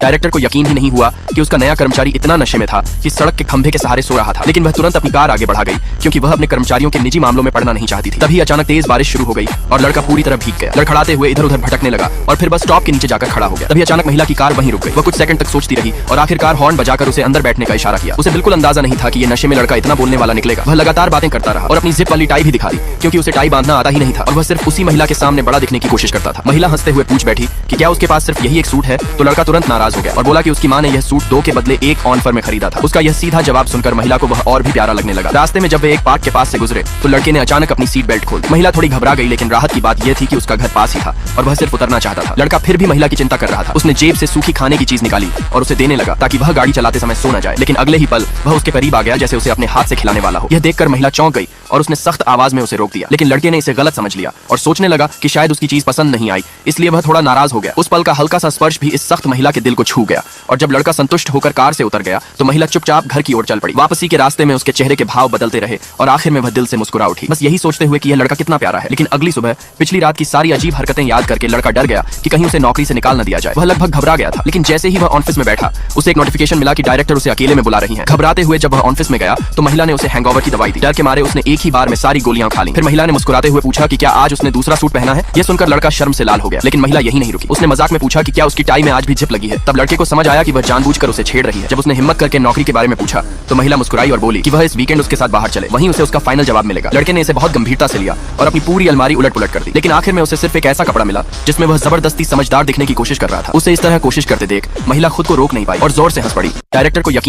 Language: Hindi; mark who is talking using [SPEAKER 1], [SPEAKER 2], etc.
[SPEAKER 1] डायरेक्टर को यकीन ही नहीं हुआ कि उसका नया कर्मचारी इतना नशे में था कि सड़क के खंभे के सहारे सो रहा था। लेकिन वह तुरंत अपनी कार आगे बढ़ा गई क्योंकि वह अपने कर्मचारियों के निजी मामलों में पड़ना नहीं चाहती थी। तभी अचानक तेज बारिश शुरू हो गई और लड़का पूरी तरह भीग गया। लड़खड़ाते हुए इधर उधर भटकने लगा और फिर बस स्टॉप के नीचे जाकर खड़ा हो गया। तभी अचानक महिला की कार वहीं रुक गई। वह कुछ सेकंड तक सोचती रही और आखिरकार हॉर्न बजाकर उसे अंदर बैठने का इशारा किया। उसे बिल्कुल अंदाजा नहीं था कि ये नशे में लड़का इतना बोलने वाला निकलेगा। वह लगातार बातें करता रहा और अपनी जिप वाली टाई भी दिखा दी क्योंकि उसे टाई बांधना आता ही नहीं था और वह सिर्फ उसी महिला के सामने बड़ा दिखने की कोशिश करता था। महिला हंसते हुए पूछ बैठी कि क्या उसके पास सिर्फ यही एक सूट है। तो लड़का तुरंत नाराज हो गया और बोला कि उसकी माँ ने यह सूट 2 के बदले 1 ऑफर में खरीदा था। उसका यह सीधा जवाब सुनकर महिला को वह और भी प्यारा लगने लगा। रास्ते में जब वे एक पार्क के पास से गुजरे तो लड़के ने अचानक अपनी सीट बेल्ट खोल दी। महिला थोड़ी घबरा गई, लेकिन राहत की बात यह थी कि उसका घर पास ही था और वह सिर्फ उतरना चाहता था। लड़का फिर भी महिला की चिंता कर रहा था। उसने जेब से सूखी खाने की चीज निकाली और उसे देने लगा ताकि वह गाड़ी चलाते समय सो न जाए। लेकिन अगले ही पल वह उसके करीब आ गया जैसे उसे अपने हाथ से खिलाने वाला हो। यह देखकर महिला चौंक गई और उसने सख्त आवाज में उसे रोक दिया। लेकिन लड़के ने इसे गलत समझ लिया और सोचने लगा कि शायद उसकी चीज पसंद नहीं आई, इसलिए वह थोड़ा नाराज हो गया। उस पल का हल्का सा स्पर्श भी इस सख्त महिला के दिल को छू गया और जब लड़का संतुष्ट होकर कार से उतर गया तो महिला चुपचाप घर की ओर चल पड़ी। वापसी के रास्ते में उसके चेहरे के भाव बदलते रहे और आखिर में वह दिल से मुस्कुरा उठी, बस यही सोचते हुए कि यह लड़का कितना प्यारा है। लेकिन अगली सुबह पिछली रात की सारी अजीब हरकतें याद करके लड़का डर गया कि कहीं उसे नौकरी से निकाल न दिया जाए। वह लगभग घबरा गया था। लेकिन जैसे ही वह ऑफिस में बैठा उसे एक नोटिफिकेशन मिला कि डायरेक्टर उसे अकेले में बुला रही हैं। घबराते हुए जब वह ऑफिस में गया तो महिला ने उसे हैंगओवर की दवाई दी। डर के मारे उसने एक ही बार में सारी गोलियां खा ली। फिर महिला ने मुस्कुराते हुए पूछा कि क्या आज उसने दूसरा सूट पहना है। यह सुनकर लड़का शर्म से लाल हो गया, लेकिन महिला यही नहीं रुकी। उसने मजाक में पूछा कि क्या उसकी टाई में आज भी जिप लगी है। तब लड़के को समझ आया कि वह जानबूझकर उसे छेड़ रही है। जब उसने हिम्मत करके नौकरी के बारे में पूछा तो महिला मुस्कुराई और बोली कि वह इस वीकेंड उसके साथ बाहर चले, वहीं उसे उसका फाइनल जवाब मिलेगा। लड़के ने इसे बहुत गंभीरता से लिया और अपनी पूरी अलमारी उलट पुलट कर दी। लेकिन आखिर में उसे सिर्फ एक ऐसा कपड़ा मिला जिसमें वह जबरदस्ती समझदार दिखने की कोशिश कर रहा था। उसे इस तरह कोशिश करते देख महिला खुद को रोक नहीं पाई और जोर से हंस पड़ी। डायरेक्टर को यकीन